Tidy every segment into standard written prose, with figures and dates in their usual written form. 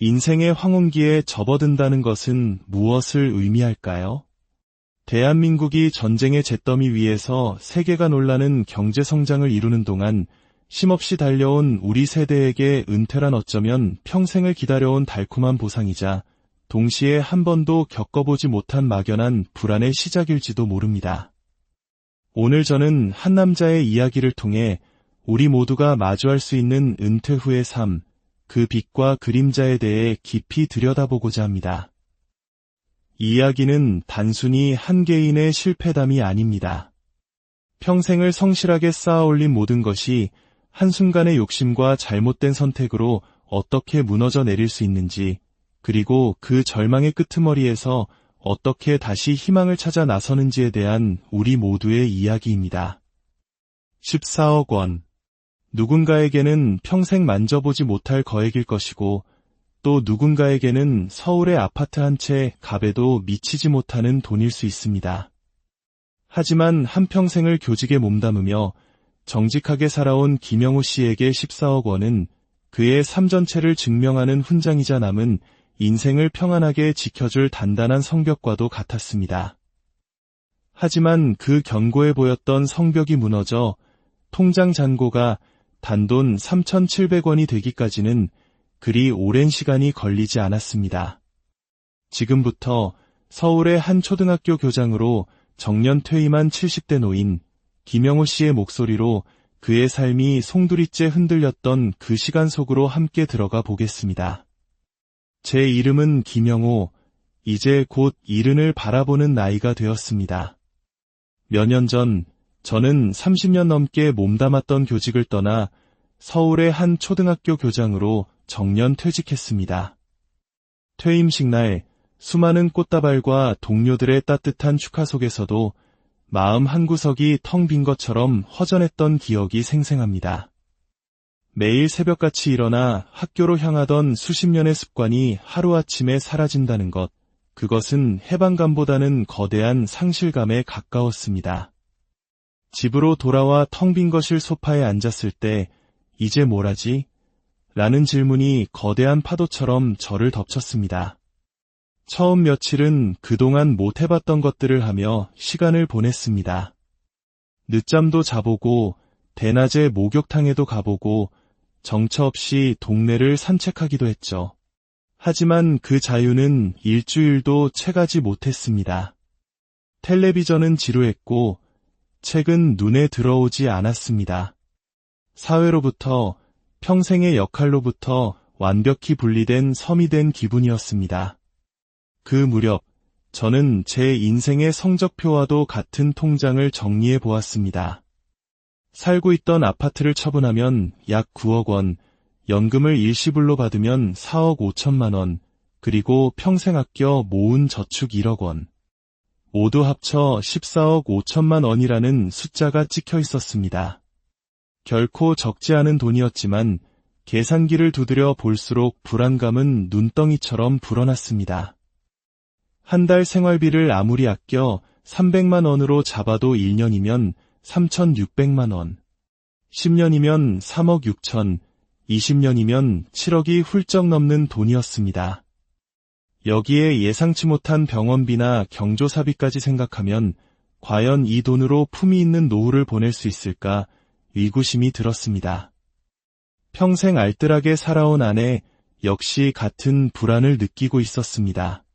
인생의 황혼기에 접어든다는 것은 무엇을 의미할까요? 대한민국이 전쟁의 잿더미 위에서 세계가 놀라는 경제성장을 이루는 동안 쉼없이 달려온 우리 세대에게 은퇴란 어쩌면 평생을 기다려온 달콤한 보상이자 동시에 한 번도 겪어보지 못한 막연한 불안의 시작일지도 모릅니다. 오늘 저는 한 남자의 이야기를 통해 우리 모두가 마주할 수 있는 은퇴 후의 삶, 그 빛과 그림자에 대해 깊이 들여다보고자 합니다. 이 이야기는 단순히 한 개인의 실패담이 아닙니다. 평생을 성실하게 쌓아올린 모든 것이 한순간의 욕심과 잘못된 선택으로 어떻게 무너져 내릴 수 있는지, 그리고 그 절망의 끄트머리에서 어떻게 다시 희망을 찾아 나서는지에 대한 우리 모두의 이야기입니다. 14억 원. 누군가에게는 평생 만져보지 못할 거액일 것이고, 또 누군가에게는 서울의 아파트 한 채 값에도 미치지 못하는 돈일 수 있습니다. 하지만 한평생을 교직에 몸담으며 정직하게 살아온 김영호 씨에게 14억 원은 그의 삶 전체를 증명하는 훈장이자 남은 인생을 평안하게 지켜줄 단단한 성벽과도 같았습니다. 하지만 그 견고해 보였던 성벽이 무너져 통장 잔고가 단돈 3,700원이 되기까지는 그리 오랜 시간이 걸리지 않았습니다. 지금부터 서울의 한 초등학교 교장으로 정년 퇴임한 70대 노인 김영호 씨의 목소리로 그의 삶이 송두리째 흔들렸던 그 시간 속으로 함께 들어가 보겠습니다. 제 이름은 김영호, 이제 곧 이른을 바라보는 나이가 되었습니다. 몇 년 전 저는 30년 넘게 몸담았던 교직을 떠나 서울의 한 초등학교 교장으로 정년 퇴직했습니다. 퇴임식 날 수많은 꽃다발과 동료들의 따뜻한 축하 속에서도 마음 한구석이 텅 빈 것처럼 허전했던 기억이 생생합니다. 매일 새벽같이 일어나 학교로 향하던 수십 년의 습관이 하루아침에 사라진다는 것, 그것은 해방감보다는 거대한 상실감에 가까웠습니다. 집으로 돌아와 텅 빈 거실 소파에 앉았을 때 이제 뭘 하지? 라는 질문이 거대한 파도처럼 저를 덮쳤습니다. 처음 며칠은 그동안 못 해봤던 것들을 하며 시간을 보냈습니다. 늦잠도 자보고 대낮에 목욕탕에도 가보고 정처 없이 동네를 산책하기도 했죠. 하지만 그 자유는 일주일도 채가지 못했습니다. 텔레비전은 지루했고 책은 눈에 들어오지 않았습니다. 사회로부터, 평생의 역할로부터 완벽히 분리된 섬이 된 기분이었습니다. 그 무렵 저는 제 인생의 성적표와도 같은 통장을 정리해 보았습니다. 살고 있던 아파트를 처분하면 약 9억 원, 연금을 일시불로 받으면 4억 5천만 원, 그리고 평생 아껴 모은 저축 1억 원. 모두 합쳐 14억 5천만 원이라는 숫자가 찍혀 있었습니다. 결코 적지 않은 돈이었지만 계산기를 두드려 볼수록 불안감은 눈덩이처럼 불어났습니다. 한 달 생활비를 아무리 아껴 300만 원으로 잡아도 1년이면 3,600만 원, 10년이면 3억 6천, 20년이면 7억이 훌쩍 넘는 돈이었습니다. 여기에 예상치 못한 병원비나 경조사비까지 생각하면 과연 이 돈으로 품위 있는 노후를 보낼 수 있을까 의구심이 들었습니다. 평생 알뜰하게 살아온 아내 역시 같은 불안을 느끼고 있었습니다.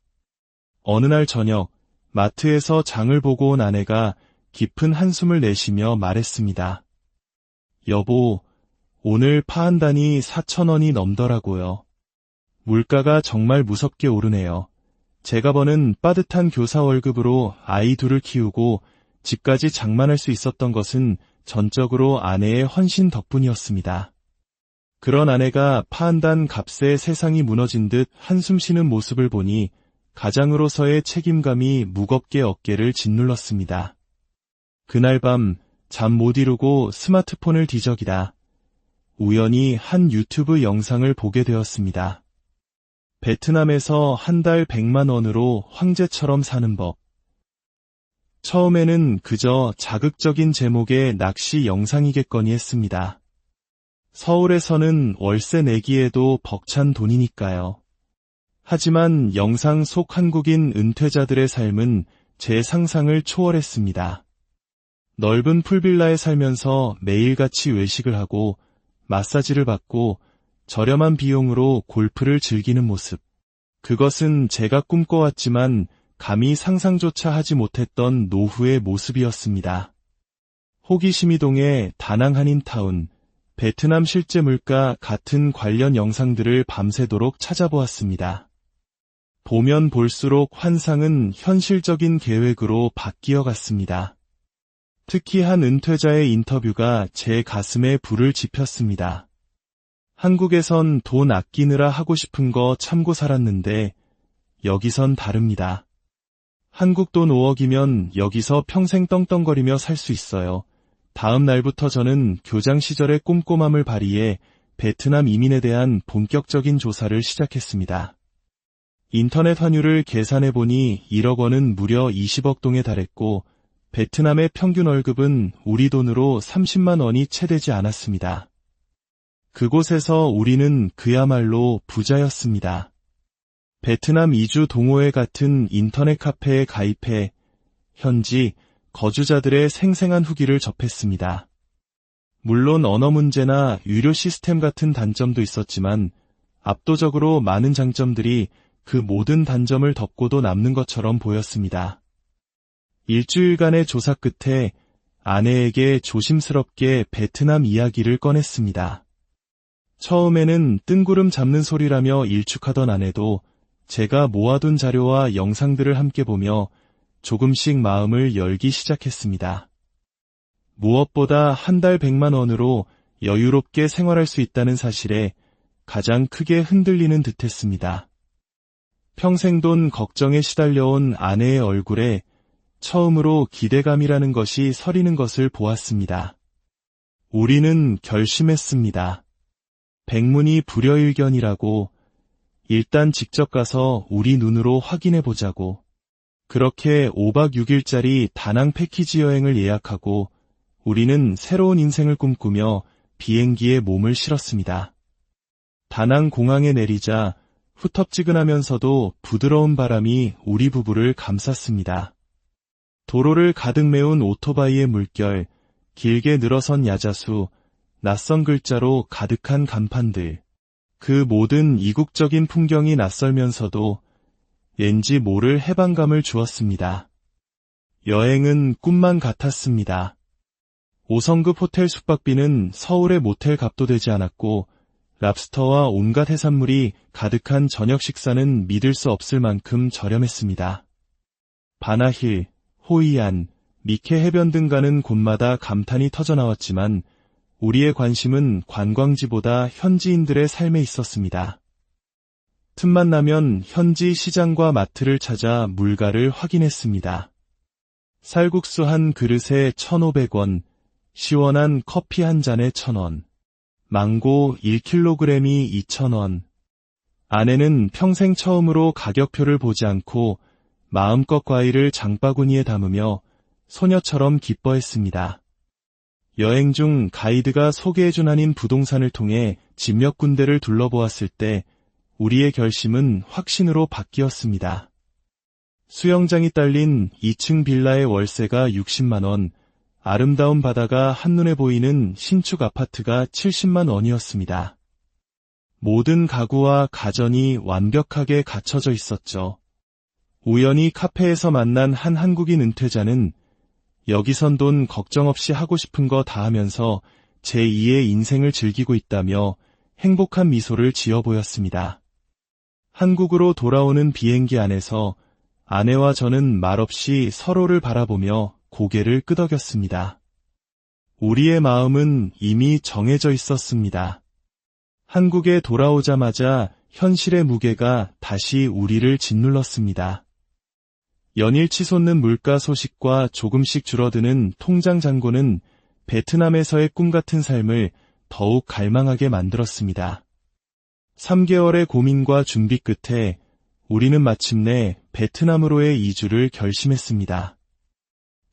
어느 날 저녁 마트에서 장을 보고 온 아내가 깊은 한숨을 내쉬며 말했습니다. 여보, 오늘 파 한 단이 4,000원이 넘더라고요. 물가가 정말 무섭게 오르네요. 제가 버는 빠듯한 교사 월급으로 아이 둘을 키우고 집까지 장만할 수 있었던 것은 전적으로 아내의 헌신 덕분이었습니다. 그런 아내가 파 한 단 값에 세상이 무너진 듯 한숨 쉬는 모습을 보니 가장으로서의 책임감이 무겁게 어깨를 짓눌렀습니다. 그날 밤 잠 못 이루고 스마트폰을 뒤적이다 우연히 한 유튜브 영상을 보게 되었습니다. 베트남에서 한 달 100만 원으로 황제처럼 사는 법. 처음에는 그저 자극적인 제목의 낚시 영상이겠거니 했습니다. 서울에서는 월세 내기에도 벅찬 돈이니까요. 하지만 영상 속 한국인 은퇴자들의 삶은 제 상상을 초월했습니다. 넓은 풀빌라에 살면서 매일같이 외식을 하고 마사지를 받고 저렴한 비용으로 골프를 즐기는 모습. 그것은 제가 꿈꿔왔지만 감히 상상조차 하지 못했던 노후의 모습이었습니다. 호기심이동의 다낭 한인타운, 베트남 실제 물가 같은 관련 영상들을 밤새도록 찾아보았습니다. 보면 볼수록 환상은 현실적인 계획으로 바뀌어 갔습니다. 특히 한 은퇴자의 인터뷰가 제 가슴에 불을 지폈습니다. 한국에선 돈 아끼느라 하고 싶은 거 참고 살았는데 여기선 다릅니다. 한국 돈 5억이면 여기서 평생 떵떵거리며 살 수 있어요. 다음 날부터 저는 교장 시절의 꼼꼼함을 발휘해 베트남 이민에 대한 본격적인 조사를 시작했습니다. 인터넷 환율을 계산해보니 1억 원은 무려 20억 동에 달했고 베트남의 평균 월급은 우리 돈으로 30만 원이 채 되지 않았습니다. 그곳에서 우리는 그야말로 부자였습니다. 베트남 이주 동호회 같은 인터넷 카페에 가입해 현지 거주자들의 생생한 후기를 접했습니다. 물론 언어 문제나 유료 시스템 같은 단점도 있었지만 압도적으로 많은 장점들이 그 모든 단점을 덮고도 남는 것처럼 보였습니다. 일주일간의 조사 끝에 아내에게 조심스럽게 베트남 이야기를 꺼냈습니다. 처음에는 뜬구름 잡는 소리라며 일축하던 아내도 제가 모아둔 자료와 영상들을 함께 보며 조금씩 마음을 열기 시작했습니다. 무엇보다 한 달 100만 원으로 여유롭게 생활할 수 있다는 사실에 가장 크게 흔들리는 듯했습니다. 평생 돈 걱정에 시달려온 아내의 얼굴에 처음으로 기대감이라는 것이 서리는 것을 보았습니다. 우리는 결심했습니다. 백문이 불여일견이라고 일단 직접 가서 우리 눈으로 확인해 보자고. 그렇게 5박 6일짜리 다낭 패키지 여행을 예약하고 우리는 새로운 인생을 꿈꾸며 비행기에 몸을 실었습니다. 다낭 공항에 내리자 후텁지근하면서도 부드러운 바람이 우리 부부를 감쌌습니다. 도로를 가득 메운 오토바이의 물결, 길게 늘어선 야자수, 낯선 글자로 가득한 간판들. 그 모든 이국적인 풍경이 낯설면서도 왠지 모를 해방감을 주었습니다. 여행은 꿈만 같았습니다. 5성급 호텔 숙박비는 서울의 모텔 값도 되지 않았고 랍스터와 온갖 해산물이 가득한 저녁 식사는 믿을 수 없을 만큼 저렴했습니다. 바나힐, 호이안, 미케 해변 등 가는 곳마다 감탄이 터져나왔지만 우리의 관심은 관광지보다 현지인들의 삶에 있었습니다. 틈만 나면 현지 시장과 마트를 찾아 물가를 확인했습니다. 쌀국수 한 그릇에 1,500원, 시원한 커피 한 잔에 1,000원, 망고 1kg이 2,000원. 아내는 평생 처음으로 가격표를 보지 않고 마음껏 과일을 장바구니에 담으며 소녀처럼 기뻐했습니다. 여행 중 가이드가 소개해준 한인 부동산을 통해 집 몇 군데를 둘러보았을 때 우리의 결심은 확신으로 바뀌었습니다. 수영장이 딸린 2층 빌라의 월세가 60만 원, 아름다운 바다가 한눈에 보이는 신축 아파트가 70만 원이었습니다. 모든 가구와 가전이 완벽하게 갖춰져 있었죠. 우연히 카페에서 만난 한 한국인 은퇴자는 여기선 돈 걱정 없이 하고 싶은 거 다 하면서 제2의 인생을 즐기고 있다며 행복한 미소를 지어 보였습니다. 한국으로 돌아오는 비행기 안에서 아내와 저는 말없이 서로를 바라보며 고개를 끄덕였습니다. 우리의 마음은 이미 정해져 있었습니다. 한국에 돌아오자마자 현실의 무게가 다시 우리를 짓눌렀습니다. 연일 치솟는 물가 소식과 조금씩 줄어드는 통장 잔고는 베트남에서의 꿈같은 삶을 더욱 갈망하게 만들었습니다. 3개월의 고민과 준비 끝에 우리는 마침내 베트남으로의 이주를 결심했습니다.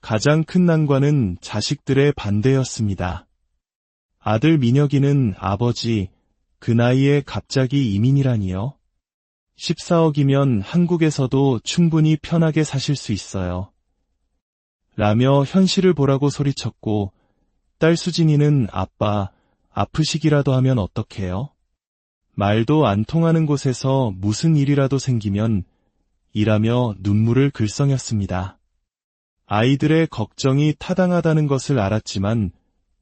가장 큰 난관은 자식들의 반대였습니다. 아들 민혁이는 아버지, 그 나이에 갑자기 이민이라니요? 14억이면 한국에서도 충분히 편하게 사실 수 있어요. 라며 현실을 보라고 소리쳤고, 딸 수진이는 아빠, 아프시기라도 하면 어떡해요? 말도 안 통하는 곳에서 무슨 일이라도 생기면 이라며 눈물을 글썽였습니다. 아이들의 걱정이 타당하다는 것을 알았지만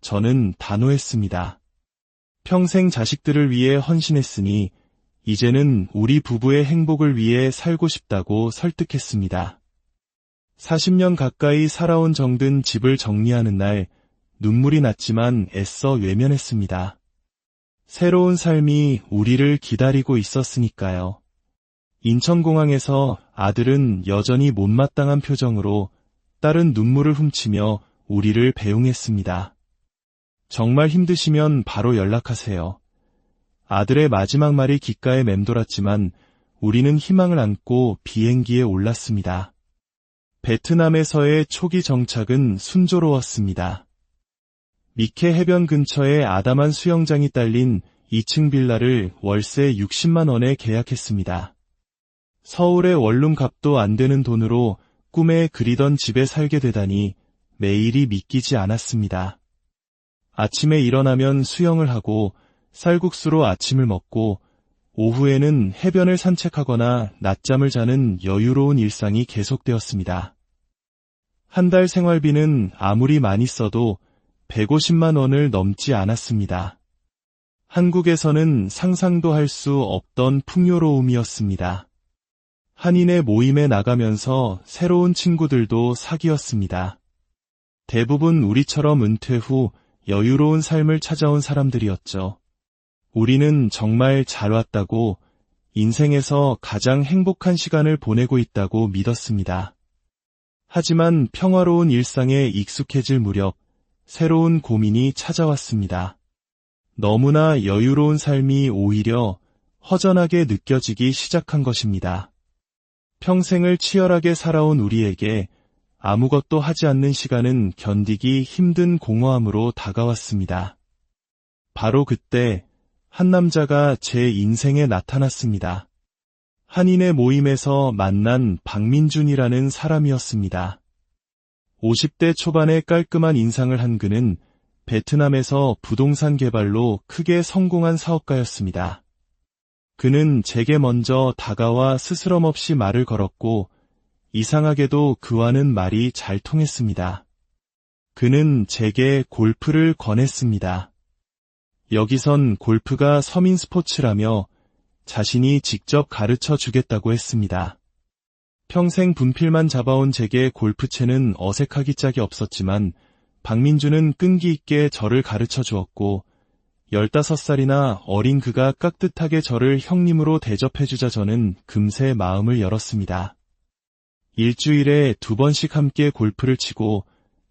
저는 단호했습니다. 평생 자식들을 위해 헌신했으니 이제는 우리 부부의 행복을 위해 살고 싶다고 설득했습니다. 40년 가까이 살아온 정든 집을 정리하는 날 눈물이 났지만 애써 외면했습니다. 새로운 삶이 우리를 기다리고 있었으니까요. 인천공항에서 아들은 여전히 못마땅한 표정으로, 딸은 눈물을 훔치며 우리를 배웅했습니다. 정말 힘드시면 바로 연락하세요. 아들의 마지막 말이 귓가에 맴돌았지만 우리는 희망을 안고 비행기에 올랐습니다. 베트남에서의 초기 정착은 순조로웠습니다. 미케 해변 근처에 아담한 수영장이 딸린 2층 빌라를 월세 60만 원에 계약했습니다. 서울의 원룸값도 안 되는 돈으로 꿈에 그리던 집에 살게 되다니 매일이 믿기지 않았습니다. 아침에 일어나면 수영을 하고 쌀국수로 아침을 먹고 오후에는 해변을 산책하거나 낮잠을 자는 여유로운 일상이 계속되었습니다. 한 달 생활비는 아무리 많이 써도 150만 원을 넘지 않았습니다. 한국에서는 상상도 할 수 없던 풍요로움이었습니다. 한인의 모임에 나가면서 새로운 친구들도 사귀었습니다. 대부분 우리처럼 은퇴 후 여유로운 삶을 찾아온 사람들이었죠. 우리는 정말 잘 왔다고, 인생에서 가장 행복한 시간을 보내고 있다고 믿었습니다. 하지만 평화로운 일상에 익숙해질 무렵 새로운 고민이 찾아왔습니다. 너무나 여유로운 삶이 오히려 허전하게 느껴지기 시작한 것입니다. 평생을 치열하게 살아온 우리에게 아무것도 하지 않는 시간은 견디기 힘든 공허함으로 다가왔습니다. 바로 그때 한 남자가 제 인생에 나타났습니다. 한인의 모임에서 만난 박민준이라는 사람이었습니다. 50대 초반의 깔끔한 인상을 한 그는 베트남에서 부동산 개발로 크게 성공한 사업가였습니다. 그는 제게 먼저 다가와 스스럼 없이 말을 걸었고 이상하게도 그와는 말이 잘 통했습니다. 그는 제게 골프를 권했습니다. 여기선 골프가 서민 스포츠라며 자신이 직접 가르쳐 주겠다고 했습니다. 평생 분필만 잡아온 제게 골프채는 어색하기 짝이 없었지만 박민주는 끈기 있게 저를 가르쳐 주었고 15살이나 어린 그가 깍듯하게 저를 형님으로 대접해주자 저는 금세 마음을 열었습니다. 일주일에 2번씩 함께 골프를 치고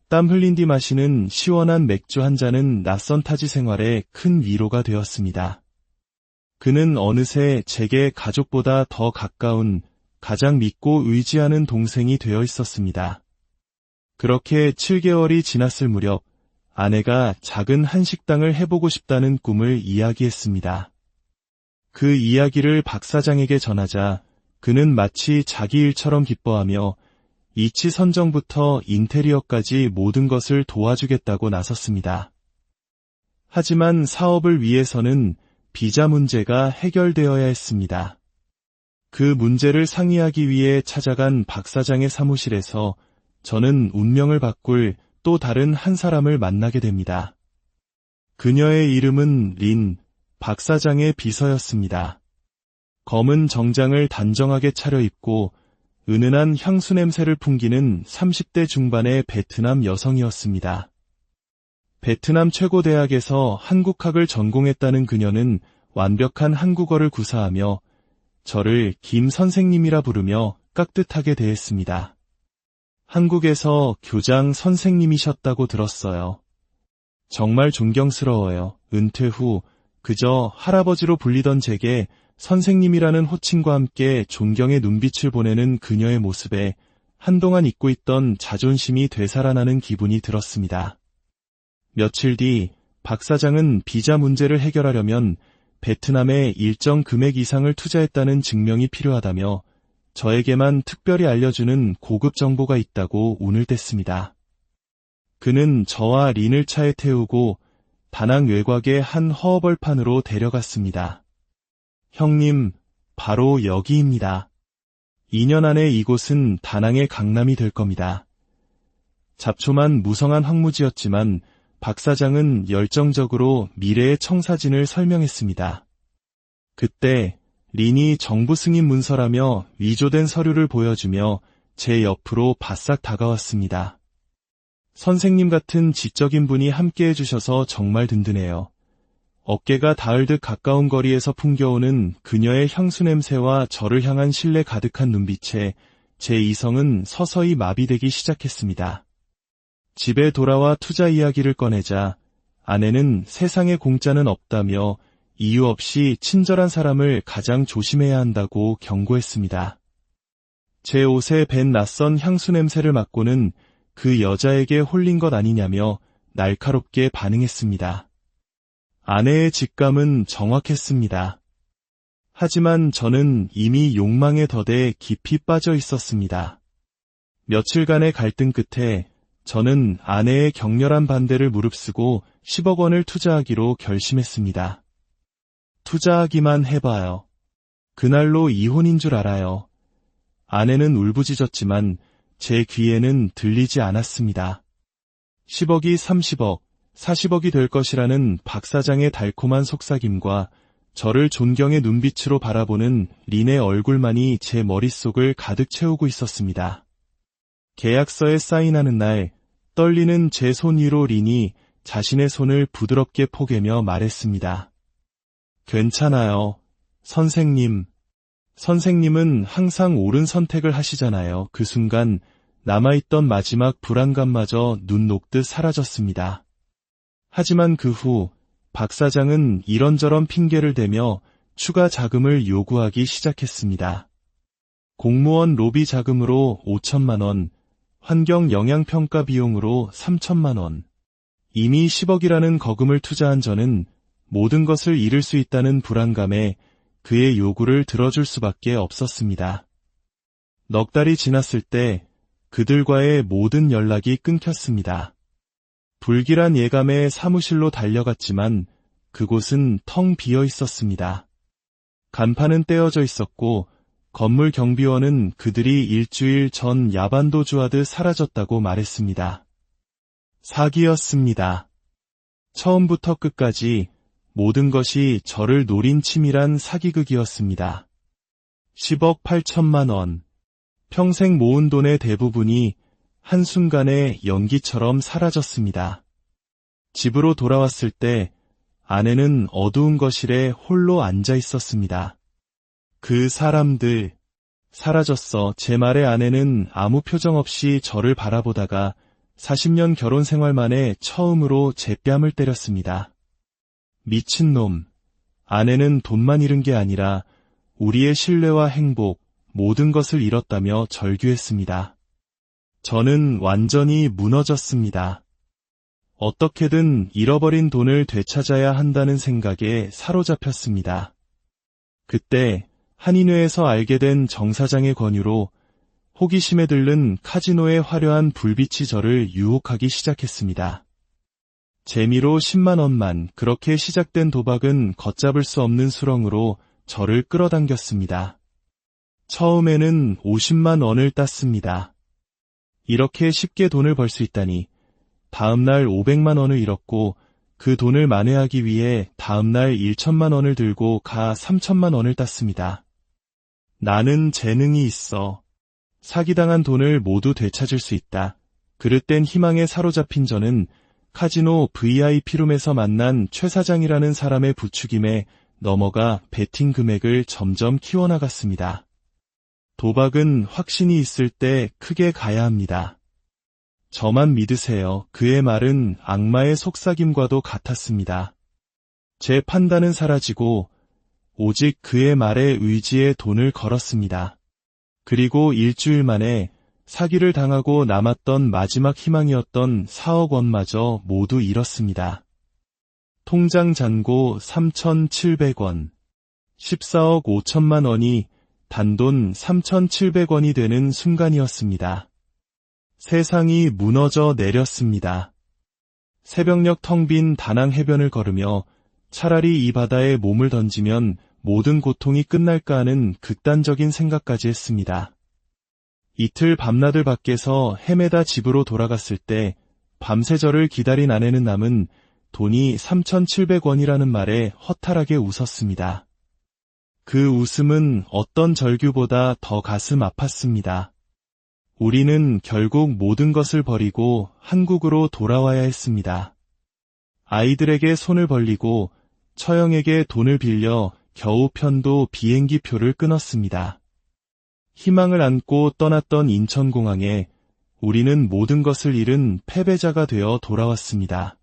땀 흘린 뒤 마시는 시원한 맥주 한 잔은 낯선 타지 생활에 큰 위로가 되었습니다. 그는 어느새 제게 가족보다 더 가까운 가장 믿고 의지하는 동생이 되어 있었습니다. 그렇게 7개월이 지났을 무렵 아내가 작은 한식당을 해보고 싶다는 꿈을 이야기했습니다. 그 이야기를 박 사장에게 전하자 그는 마치 자기 일처럼 기뻐하며 이치 선정부터 인테리어까지 모든 것을 도와주겠다고 나섰습니다. 하지만 사업을 위해서는 비자 문제가 해결되어야 했습니다. 그 문제를 상의하기 위해 찾아간 박 사장의 사무실에서 저는 운명을 바꿀 또 다른 한 사람을 만나게 됩니다. 그녀의 이름은 린, 박 사장의 비서였습니다. 검은 정장을 단정하게 차려입고 은은한 향수 냄새를 풍기는 30대 중반의 베트남 여성이었습니다. 베트남 최고 대학에서 한국학을 전공했다는 그녀는 완벽한 한국어를 구사하며 저를 김 선생님이라 부르며 깍듯하게 대했습니다. 한국에서 교장 선생님이셨다고 들었어요. 정말 존경스러워요. 은퇴 후 그저 할아버지로 불리던 제게 선생님이라는 호칭과 함께 존경의 눈빛을 보내는 그녀의 모습에 한동안 잊고 있던 자존심이 되살아나는 기분이 들었습니다. 며칠 뒤 박 사장은 비자 문제를 해결하려면 베트남에 일정 금액 이상을 투자했다는 증명이 필요하다며 저에게만 특별히 알려주는 고급 정보가 있다고 운을 댔습니다. 그는 저와 린을 차에 태우고 다낭 외곽의 한 허허벌판으로 데려갔습니다. 형님, 바로 여기입니다. 2년 안에 이곳은 다낭의 강남이 될 겁니다. 잡초만 무성한 황무지였지만 박 사장은 열정적으로 미래의 청사진을 설명했습니다. 그때 린이 정부 승인 문서라며 위조된 서류를 보여주며 제 옆으로 바싹 다가왔습니다. 선생님 같은 지적인 분이 함께해 주셔서 정말 든든해요. 어깨가 닿을 듯 가까운 거리에서 풍겨오는 그녀의 향수 냄새와 저를 향한 신뢰 가득한 눈빛에 제 이성은 서서히 마비되기 시작했습니다. 집에 돌아와 투자 이야기를 꺼내자 아내는 세상에 공짜는 없다며 이유 없이 친절한 사람을 가장 조심해야 한다고 경고했습니다. 제 옷에 밴 낯선 향수 냄새를 맡고는 그 여자에게 홀린 것 아니냐며 날카롭게 반응했습니다. 아내의 직감은 정확했습니다. 하지만 저는 이미 욕망의 덫에 깊이 빠져 있었습니다. 며칠간의 갈등 끝에 저는 아내의 격렬한 반대를 무릅쓰고 10억 원을 투자하기로 결심했습니다. 투자하기만 해봐요. 그날로 이혼인 줄 알아요. 아내는 울부짖었지만 제 귀에는 들리지 않았습니다. 10억이 30억, 40억이 될 것이라는 박 사장의 달콤한 속삭임과 저를 존경의 눈빛으로 바라보는 린의 얼굴만이 제 머릿속을 가득 채우고 있었습니다. 계약서에 사인하는 날, 떨리는 제 손 위로 린이 자신의 손을 부드럽게 포개며 말했습니다. 괜찮아요, 선생님. 선생님은 항상 옳은 선택을 하시잖아요. 그 순간 남아있던 마지막 불안감마저 눈 녹듯 사라졌습니다. 하지만 그 후 박 사장은 이런저런 핑계를 대며 추가 자금을 요구하기 시작했습니다. 공무원 로비 자금으로 5천만 원, 환경 영향평가 비용으로 3천만 원. 이미 10억이라는 거금을 투자한 저는 모든 것을 잃을 수 있다는 불안감에 그의 요구를 들어줄 수밖에 없었습니다. 넉 달이 지났을 때 그들과의 모든 연락이 끊겼습니다. 불길한 예감에 사무실로 달려갔지만 그곳은 텅 비어 있었습니다. 간판은 떼어져 있었고 건물 경비원은 그들이 일주일 전 야반도주하듯 사라졌다고 말했습니다. 사기였습니다. 처음부터 끝까지 모든 것이 저를 노린 치밀한 사기극이었습니다. 10억 8천만 원. 평생 모은 돈의 대부분이 한순간에 연기처럼 사라졌습니다. 집으로 돌아왔을 때 아내는 어두운 거실에 홀로 앉아 있었습니다. 그 사람들, 사라졌어. 제 말에 아내는 아무 표정 없이 저를 바라보다가 40년 결혼 생활 만에 처음으로 제 뺨을 때렸습니다. 미친놈. 아내는 돈만 잃은 게 아니라 우리의 신뢰와 행복, 모든 것을 잃었다며 절규했습니다. 저는 완전히 무너졌습니다. 어떻게든 잃어버린 돈을 되찾아야 한다는 생각에 사로잡혔습니다. 그때 한인회에서 알게 된 정 사장의 권유로 호기심에 들른 카지노의 화려한 불빛이 저를 유혹하기 시작했습니다. 재미로 10만 원만. 그렇게 시작된 도박은 걷잡을 수 없는 수렁으로 저를 끌어당겼습니다. 처음에는 50만 원을 땄습니다. 이렇게 쉽게 돈을 벌 수 있다니. 다음날 500만 원을 잃었고 그 돈을 만회하기 위해 다음날 1천만 원을 들고 가 3천만 원을 땄습니다. 나는 재능이 있어. 사기당한 돈을 모두 되찾을 수 있다. 그릇된 희망에 사로잡힌 저는 카지노 VIP룸에서 만난 최 사장이라는 사람의 부추김에 넘어가 베팅 금액을 점점 키워나갔습니다. 도박은 확신이 있을 때 크게 가야 합니다. 저만 믿으세요. 그의 말은 악마의 속삭임과도 같았습니다. 제 판단은 사라지고 오직 그의 말에 의지에 돈을 걸었습니다. 그리고 일주일 만에 사기를 당하고 남았던 마지막 희망이었던 4억 원마저 모두 잃었습니다. 통장 잔고 3,700원. 14억 5천만 원이 단돈 3,700원이 되는 순간이었습니다. 세상이 무너져 내렸습니다. 새벽녘 텅 빈 다낭 해변을 걸으며 차라리 이 바다에 몸을 던지면 모든 고통이 끝날까 하는 극단적인 생각까지 했습니다. 이틀 밤낮을 밖에서 헤매다 집으로 돌아갔을 때 밤새 저를 기다린 아내는 남은 돈이 3,700원이라는 말에 허탈하게 웃었습니다. 그 웃음은 어떤 절규보다 더 가슴 아팠습니다. 우리는 결국 모든 것을 버리고 한국으로 돌아와야 했습니다. 아이들에게 손을 벌리고 처형에게 돈을 빌려 겨우 편도 비행기 표를 끊었습니다. 희망을 안고 떠났던 인천공항에 우리는 모든 것을 잃은 패배자가 되어 돌아왔습니다.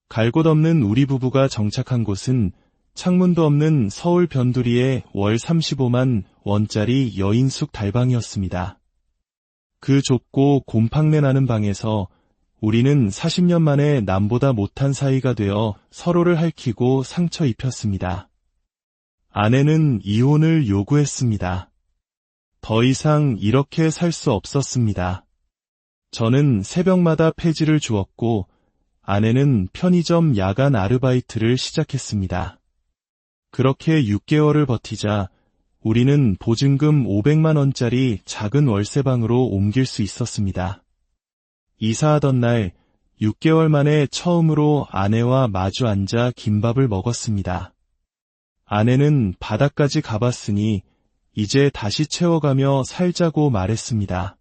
갈 곳 없는 우리 부부가 정착한 곳은 창문도 없는 서울 변두리의 월 35만 원짜리 여인숙 달방이었습니다. 그 좁고 곰팡내 나는 방에서 우리는 40년 만에 남보다 못한 사이가 되어 서로를 핥히고 상처 입혔습니다. 아내는 이혼을 요구했습니다. 더 이상 이렇게 살 수 없었습니다. 저는 새벽마다 폐지를 주었고 아내는 편의점 야간 아르바이트를 시작했습니다. 그렇게 6개월을 버티자 우리는 보증금 500만 원짜리 작은 월세방으로 옮길 수 있었습니다. 이사하던 날 6개월 만에 처음으로 아내와 마주 앉아 김밥을 먹었습니다. 아내는 바다까지 가봤으니 이제 다시 채워가며 살자고 말했습니다.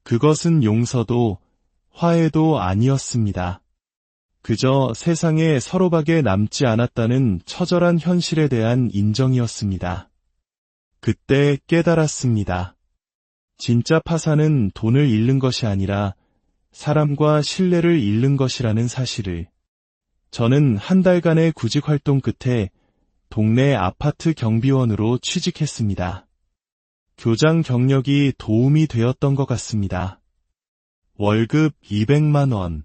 그것은 용서도 화해도 아니었습니다. 그저 세상에 서로밖에 남지 않았다는 처절한 현실에 대한 인정이었습니다. 그때 깨달았습니다. 진짜 파산은 돈을 잃는 것이 아니라 사람과 신뢰를 잃는 것이라는 사실을. 저는 한 달간의 구직 활동 끝에 동네 아파트 경비원으로 취직했습니다. 교장 경력이 도움이 되었던 것 같습니다. 월급 200만 원.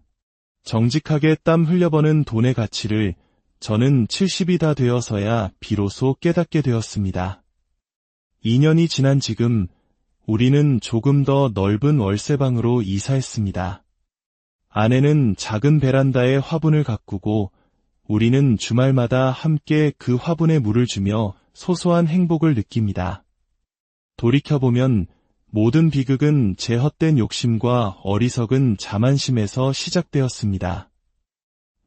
정직하게 땀 흘려버는 돈의 가치를 저는 70이 다 되어서야 비로소 깨닫게 되었습니다. 2년이 지난 지금 우리는 조금 더 넓은 월세방으로 이사했습니다. 아내는 작은 베란다에 화분을 가꾸고 우리는 주말마다 함께 그 화분에 물을 주며 소소한 행복을 느낍니다. 돌이켜보면 모든 비극은 제 헛된 욕심과 어리석은 자만심에서 시작되었습니다.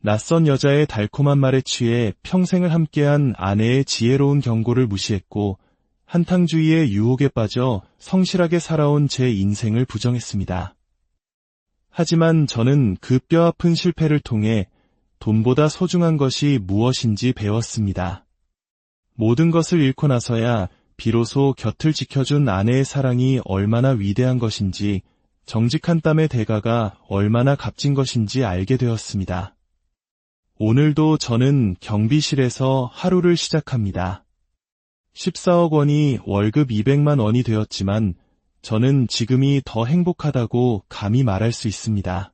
낯선 여자의 달콤한 말에 취해 평생을 함께한 아내의 지혜로운 경고를 무시했고 한탕주의의 유혹에 빠져 성실하게 살아온 제 인생을 부정했습니다. 하지만 저는 그 뼈아픈 실패를 통해 돈보다 소중한 것이 무엇인지 배웠습니다. 모든 것을 잃고 나서야 비로소 곁을 지켜준 아내의 사랑이 얼마나 위대한 것인지, 정직한 땀의 대가가 얼마나 값진 것인지 알게 되었습니다. 오늘도 저는 경비실에서 하루를 시작합니다. 14억 원이 월급 200만 원이 되었지만 저는 지금이 더 행복하다고 감히 말할 수 있습니다.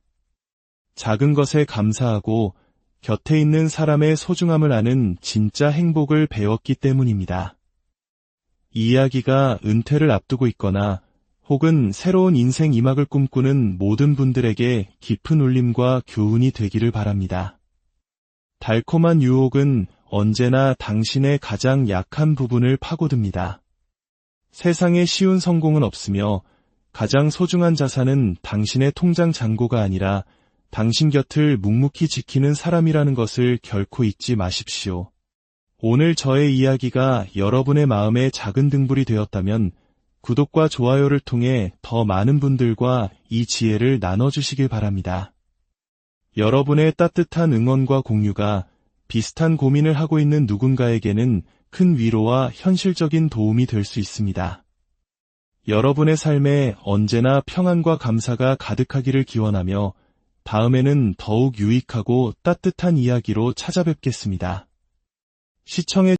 작은 것에 감사하고 곁에 있는 사람의 소중함을 아는 진짜 행복을 배웠기 때문입니다. 이 이야기가 은퇴를 앞두고 있거나 혹은 새로운 인생 2막을 꿈꾸는 모든 분들에게 깊은 울림과 교훈이 되기를 바랍니다. 달콤한 유혹은 언제나 당신의 가장 약한 부분을 파고듭니다. 세상에 쉬운 성공은 없으며 가장 소중한 자산은 당신의 통장 잔고가 아니라 당신 곁을 묵묵히 지키는 사람이라는 것을 결코 잊지 마십시오. 오늘 저의 이야기가 여러분의 마음에 작은 등불이 되었다면 구독과 좋아요를 통해 더 많은 분들과 이 지혜를 나눠주시길 바랍니다. 여러분의 따뜻한 응원과 공유가 비슷한 고민을 하고 있는 누군가에게는 큰 위로와 현실적인 도움이 될 수 있습니다. 여러분의 삶에 언제나 평안과 감사가 가득하기를 기원하며 다음에는 더욱 유익하고 따뜻한 이야기로 찾아뵙겠습니다. 시청해